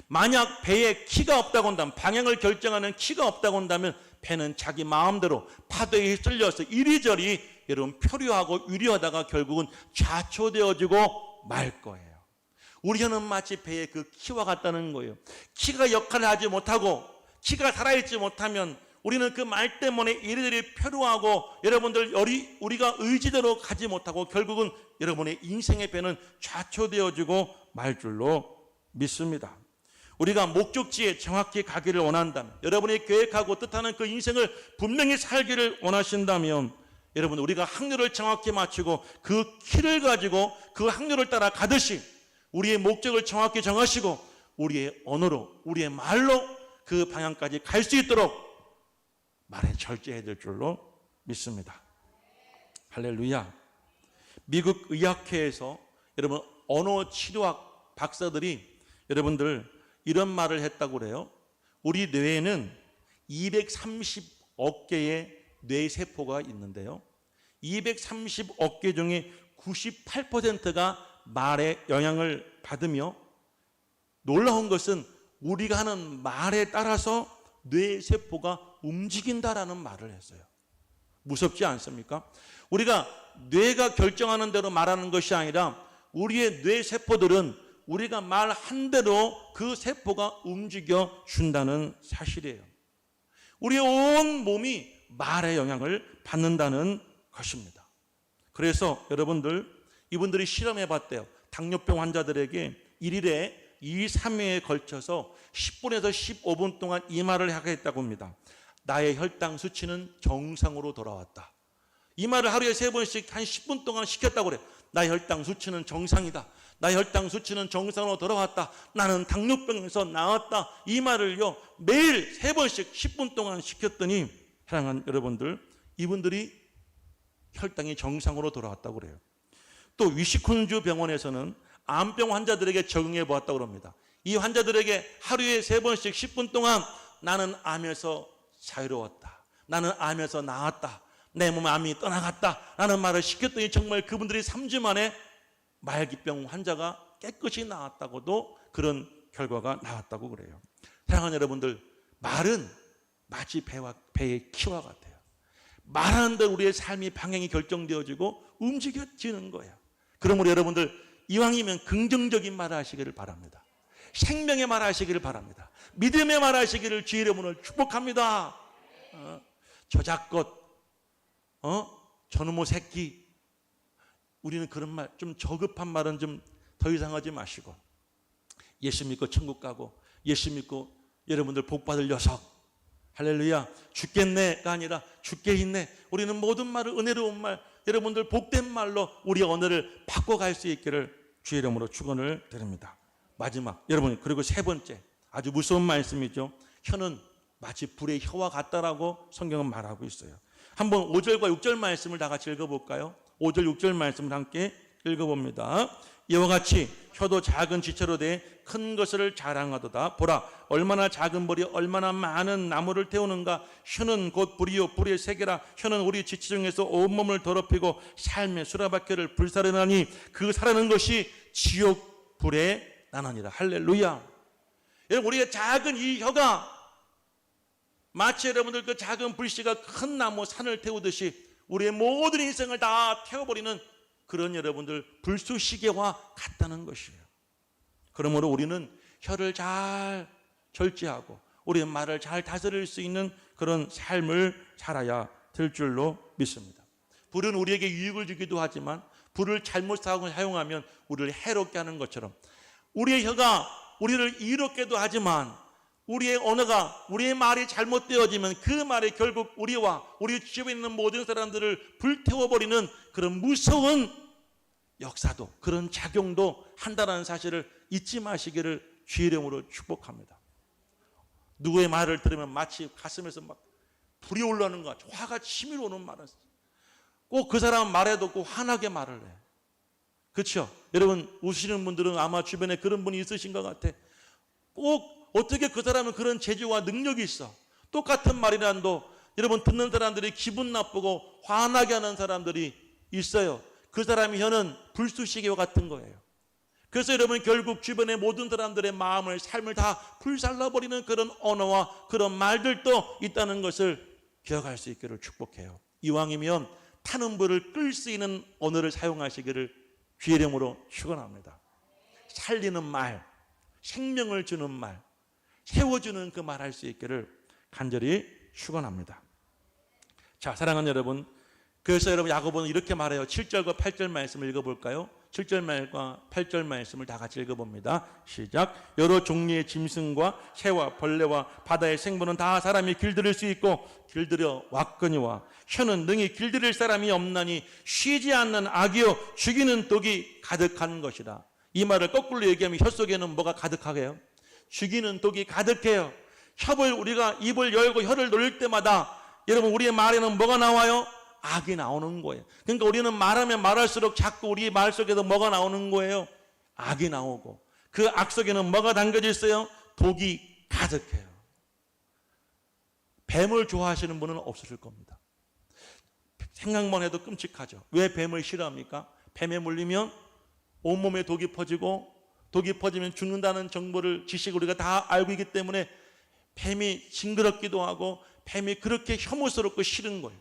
만약 배에 키가 없다고 한다면, 방향을 결정하는 키가 없다고 한다면 배는 자기 마음대로 파도에 휩쓸려서 이리저리 여러분 표류하고 유리하다가 결국은 좌초되어지고 말 거예요. 우리는 마치 배의 그 키와 같다는 거예요. 키가 역할을 하지 못하고 키가 살아있지 못하면 우리는 그 말 때문에 이리저리 표류하고 여러분들 우리가 의지대로 가지 못하고 결국은 여러분의 인생의 배는 좌초되어지고 말 줄로 믿습니다. 우리가 목적지에 정확히 가기를 원한다면, 여러분이 계획하고 뜻하는 그 인생을 분명히 살기를 원하신다면, 여러분 우리가 항로를 정확히 맞추고 그 키를 가지고 그 항로를 따라 가듯이 우리의 목적을 정확히 정하시고 우리의 언어로, 우리의 말로 그 방향까지 갈 수 있도록 말에 절제해야 될 줄로 믿습니다. 할렐루야. 미국 의학회에서 여러분 언어 치료학 박사들이 여러분들 이런 말을 했다고 그래요. 우리 뇌에는 230억 개의 뇌세포가 있는데요. 230억 개 중에 98%가 말에 영향을 받으며 놀라운 것은 우리가 하는 말에 따라서 뇌세포가 움직인다라는 말을 했어요. 무섭지 않습니까? 우리가 뇌가 결정하는 대로 말하는 것이 아니라 우리의 뇌세포들은 우리가 말한 대로 그 세포가 움직여 준다는 사실이에요. 우리의 온 몸이 말의 영향을 받는다는 것입니다. 그래서 여러분들 이분들이 실험해 봤대요. 당뇨병 환자들에게 일일에 2, 3회에 걸쳐서 10분에서 15분 동안 이 말을 하게 했다고 합니다. 나의 혈당 수치는 정상으로 돌아왔다. 이 말을 하루에 3번씩 한 10분 동안 시켰다고 그래. 나의 혈당 수치는 정상이다. 나의 혈당 수치는 정상으로 돌아왔다. 나는 당뇨병에서 나았다. 이 말을요 매일 3번씩 10분 동안 시켰더니 사랑하는 여러분들, 이분들이 혈당이 정상으로 돌아왔다고 그래요. 또 위시콘주 병원에서는 암병 환자들에게 적용해 보았다고 합니다. 이 환자들에게 하루에 3번씩 10분 동안 나는 암에서 자유로웠다. 나는 암에서 나았다. 내 몸에 암이 떠나갔다. 라는 말을 시켰더니 정말 그분들이 3주 만에 말기병 환자가 깨끗이 나았다고도 그런 결과가 나왔다고 그래요. 사랑하는 여러분들, 말은 마치 배의 키와 같아요. 말하는 대로 우리의 삶이 방향이 결정되어지고 움직여지는 거예요. 그러므로 여러분들 이왕이면 긍정적인 말을 하시기를 바랍니다. 생명의 말 하시기를 바랍니다. 믿음의 말 하시기를 주의 이름으로 축복합니다. 저작것, 저놈의 새끼, 우리는 그런 말, 좀 저급한 말은 좀 더 이상 하지 마시고, 예수 믿고 천국 가고, 예수 믿고 여러분들 복 받을 녀석, 할렐루야, 죽겠네가 아니라 죽게 있네. 우리는 모든 말을, 은혜로운 말, 여러분들 복된 말로 우리의 언어를 바꿔갈 수 있기를 주의 이름으로 축원을 드립니다. 마지막, 여러분, 그리고 세 번째, 아주 무서운 말씀이죠. 혀는 마치 불의 혀와 같다라고 성경은 말하고 있어요. 한번 5절과 6절 말씀을 다 같이 읽어볼까요? 5절 6절 말씀을 함께 읽어봅니다. 이와 같이 혀도 작은 지체로 돼 큰 것을 자랑하도다. 보라, 얼마나 작은 벌이 얼마나 많은 나무를 태우는가. 혀는 곧 불이요 불의 세계라. 혀는 우리 지체 중에서 온몸을 더럽히고 삶의 수라바퀴를 불사르나니 그 사르는 것이 지옥 불에 나나니라. 할렐루야. 여러분, 우리가 작은 이 혀가 마치 여러분들 그 작은 불씨가 큰 나무 산을 태우듯이 우리의 모든 인생을 다 태워버리는 그런 여러분들 불쏘시개와 같다는 것이에요. 그러므로 우리는 혀를 잘 절제하고 우리의 말을 잘 다스릴 수 있는 그런 삶을 살아야 될 줄로 믿습니다. 불은 우리에게 유익을 주기도 하지만 불을 잘못 사용하면 우리를 해롭게 하는 것처럼 우리의 혀가 우리를 이롭게도 하지만 우리의 언어가, 우리의 말이 잘못되어지면 그 말이 결국 우리와 우리 주변에 있는 모든 사람들을 불태워버리는 그런 무서운 역사도, 그런 작용도 한다는 사실을 잊지 마시기를 주의 이름으로 축복합니다. 누구의 말을 들으면 마치 가슴에서 막 불이 올라오는 것 같아. 화가 치밀어 오는 말은 꼭 그 사람 말에 듣고 화나게 말을 해. 그렇죠? 여러분 우시는 분들은 아마 주변에 그런 분이 있으신 것 같아. 꼭 어떻게 그 사람은 그런 재주와 능력이 있어. 똑같은 말이란도 여러분 듣는 사람들이 기분 나쁘고 화나게 하는 사람들이 있어요. 그 사람의 혀는 불쏘시개와 같은 거예요. 그래서 여러분 결국 주변의 모든 사람들의 마음을, 삶을 다 불살라버리는 그런 언어와 그런 말들도 있다는 것을 기억할 수 있기를 축복해요. 이왕이면 타는 불을 끌 수 있는 언어를 사용하시기를 주의 이름으로 축원합니다. 살리는 말, 생명을 주는 말, 세워주는 그 말 할 수 있기를 간절히 축원합니다. 자, 사랑하는 여러분, 그래서 여러분 야고보는 이렇게 말해요. 7절과 8절 말씀을 읽어볼까요? 7절 말과 8절 말씀을 다 같이 읽어봅니다. 시작. 여러 종류의 짐승과 새와 벌레와 바다의 생물은 다 사람이 길들일 수 있고 길들여 왔거니와 혀는 능히 길들일 사람이 없나니 쉬지 않는 악이요 죽이는 독이 가득한 것이라. 이 말을 거꾸로 얘기하면 혀 속에는 뭐가 가득하게요? 죽이는 독이 가득해요. 우리가 입을 열고 혀를 놀릴 때마다 여러분 우리의 말에는 뭐가 나와요? 악이 나오는 거예요. 그러니까 우리는 말하면 말할수록 자꾸 우리 말 속에도 뭐가 나오는 거예요? 악이 나오고 그 악 속에는 뭐가 담겨져 있어요? 독이 가득해요. 뱀을 좋아하시는 분은 없으실 겁니다. 생각만 해도 끔찍하죠. 왜 뱀을 싫어합니까? 뱀에 물리면 온몸에 독이 퍼지고 독이 퍼지면 죽는다는 정보를 지식을 우리가 다 알고 있기 때문에 뱀이 징그럽기도 하고 뱀이 그렇게 혐오스럽고 싫은 거예요.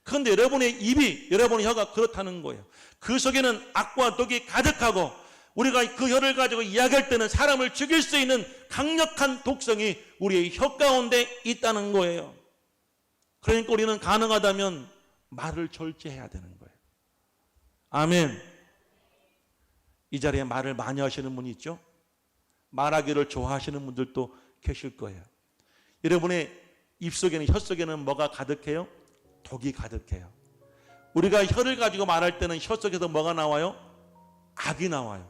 그런데 여러분의 입이, 여러분의 혀가 그렇다는 거예요. 그 속에는 악과 독이 가득하고 우리가 그 혀를 가지고 이야기할 때는 사람을 죽일 수 있는 강력한 독성이 우리의 혀 가운데 있다는 거예요. 그러니까 우리는 가능하다면 말을 절제해야 되는 거예요. 아멘. 이 자리에 말을 많이 하시는 분이 있죠? 말하기를 좋아하시는 분들도 계실 거예요. 여러분의 입속에는, 혀 속에는 뭐가 가득해요? 독이 가득해요. 우리가 혀를 가지고 말할 때는 혀 속에서 뭐가 나와요? 악이 나와요.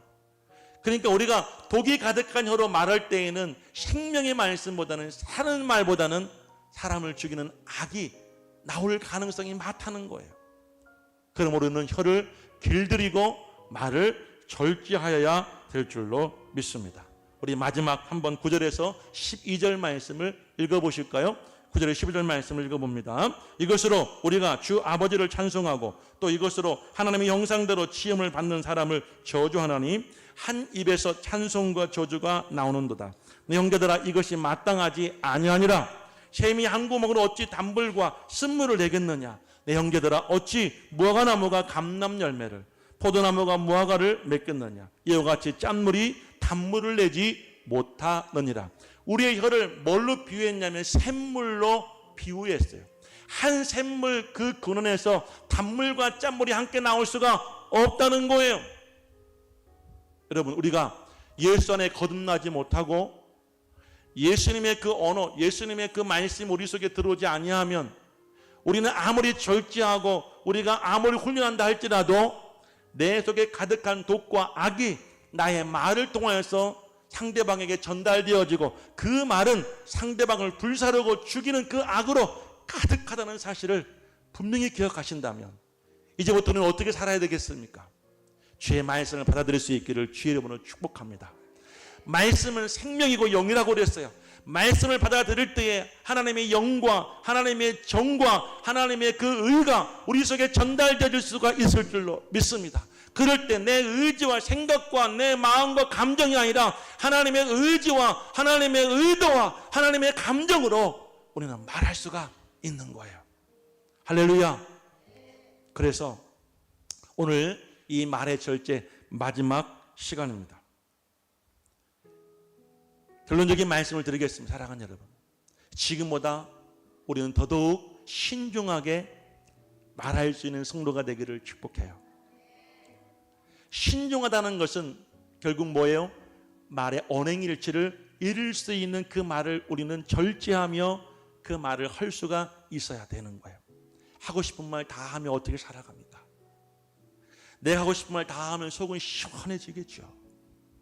그러니까 우리가 독이 가득한 혀로 말할 때에는 생명의 말씀보다는, 사는 말보다는 사람을 죽이는 악이 나올 가능성이 많다는 거예요. 그러므로 우리는 혀를 길들이고 말을 절제하여야 될 줄로 믿습니다. 우리 마지막 한번 9절에서 12절 말씀을 읽어보실까요? 9절에 12절 말씀을 읽어봅니다. 이것으로 우리가 주 아버지를 찬송하고 또 이것으로 하나님의 형상대로 지음을 받는 사람을 저주하나니 한 입에서 찬송과 저주가 나오는도다. 내 형제들아, 이것이 마땅하지 아니하니라. 샘이 한 구멍으로 어찌 단불과 쓴물을 내겠느냐. 내 형제들아, 어찌 무화과나무가 감람 열매를, 포도나무가 무화과를 맺겠느냐. 이와 같이 짠물이 단물을 내지 못하느니라. 우리의 혀를 뭘로 비유했냐면 샘물로 비유했어요. 한 샘물 그 근원에서 단물과 짠물이 함께 나올 수가 없다는 거예요. 여러분, 우리가 예수 안에 거듭나지 못하고 예수님의 그 언어, 예수님의 그 말씀 우리 속에 들어오지 아니하면 우리는 아무리 절제하고 우리가 아무리 훈련한다 할지라도 내 속에 가득한 독과 악이 나의 말을 통하여서 상대방에게 전달되어지고 그 말은 상대방을 불사르고 죽이는 그 악으로 가득하다는 사실을 분명히 기억하신다면 이제부터는 어떻게 살아야 되겠습니까? 주의 말씀을 받아들일 수 있기를 주의 이름으로 축복합니다. 말씀은 생명이고 영이라고 그랬어요. 말씀을 받아들일 때에 하나님의 영과 하나님의 정과 하나님의 그 의가 우리 속에 전달되어질 수가 있을 줄로 믿습니다. 그럴 때 내 의지와 생각과 내 마음과 감정이 아니라 하나님의 의지와 하나님의 의도와 하나님의 감정으로 우리는 말할 수가 있는 거예요. 할렐루야. 그래서 오늘 이 말의 절제 마지막 시간입니다. 결론적인 말씀을 드리겠습니다. 사랑하는 여러분, 지금보다 우리는 더더욱 신중하게 말할 수 있는 성도가 되기를 축복해요. 신중하다는 것은 결국 뭐예요? 말의 언행일치를 이룰 수 있는 그 말을 우리는 절제하며 그 말을 할 수가 있어야 되는 거예요. 하고 싶은 말 다 하면 어떻게 살아갑니까? 내가 하고 싶은 말 다 하면 속은 시원해지겠죠.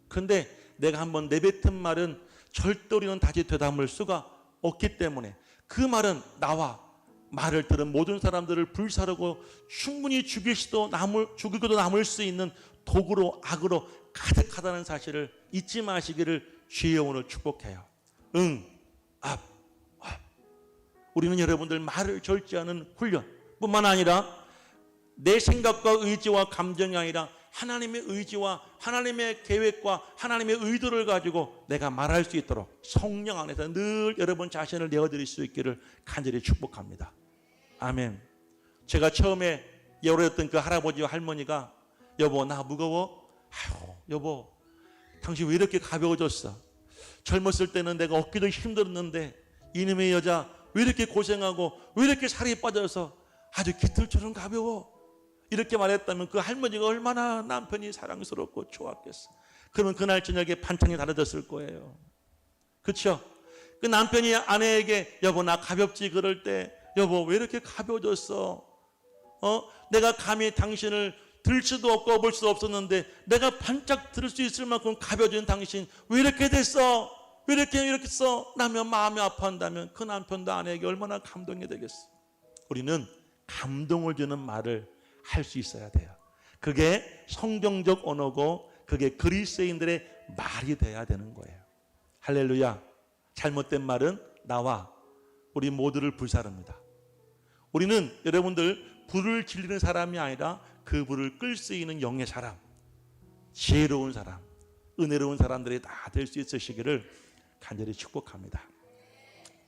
그런데 내가 한번 내뱉은 말은 절대 우리는 다시 되담을 수가 없기 때문에 그 말은 나와 말을 들은 모든 사람들을 불사르고 충분히 죽이고도 남을 수 있는 독으로 악으로 가득하다는 사실을 잊지 마시기를 주의 영으로 축복해요. 우리는 여러분들 말을 절제하는 훈련뿐만 아니라 내 생각과 의지와 감정이 아니라 하나님의 의지와 하나님의 계획과 하나님의 의도를 가지고 내가 말할 수 있도록 성령 안에서 늘 여러분 자신을 내어드릴 수 있기를 간절히 축복합니다. 아멘. 제가 처음에 예언했던 그 할아버지와 할머니가 여보 나 무거워? 아유 여보 당신 왜 이렇게 가벼워졌어? 젊었을 때는 내가 얻기도 힘들었는데 이놈의 여자 왜 이렇게 고생하고 왜 이렇게 살이 빠져서 아주 깃털처럼 가벼워? 이렇게 말했다면 그 할머니가 얼마나 남편이 사랑스럽고 좋았겠어. 그러면 그날 저녁에 반찬이 달라졌을 거예요. 그렇죠? 그 남편이 아내에게 여보 나 가볍지 그럴 때 여보 왜 이렇게 가벼워졌어? 내가 감히 당신을 들 수도 없고 업을 수도 없었는데 내가 반짝 들을 수 있을 만큼 가벼워진 당신 왜 이렇게 됐어? 왜 이렇게 써? 라면 마음이 아파한다면 그 남편도 아내에게 얼마나 감동이 되겠어. 우리는 감동을 주는 말을 할 수 있어야 돼요. 그게 성경적 언어고 그게 그리스도인들의 말이 돼야 되는 거예요. 할렐루야. 잘못된 말은 나와 우리 모두를 불사릅니다. 우리는 여러분들 불을 질리는 사람이 아니라 그 불을 끌 수 있는 영의 사람, 지혜로운 사람, 은혜로운 사람들이 다 될 수 있으시기를 간절히 축복합니다.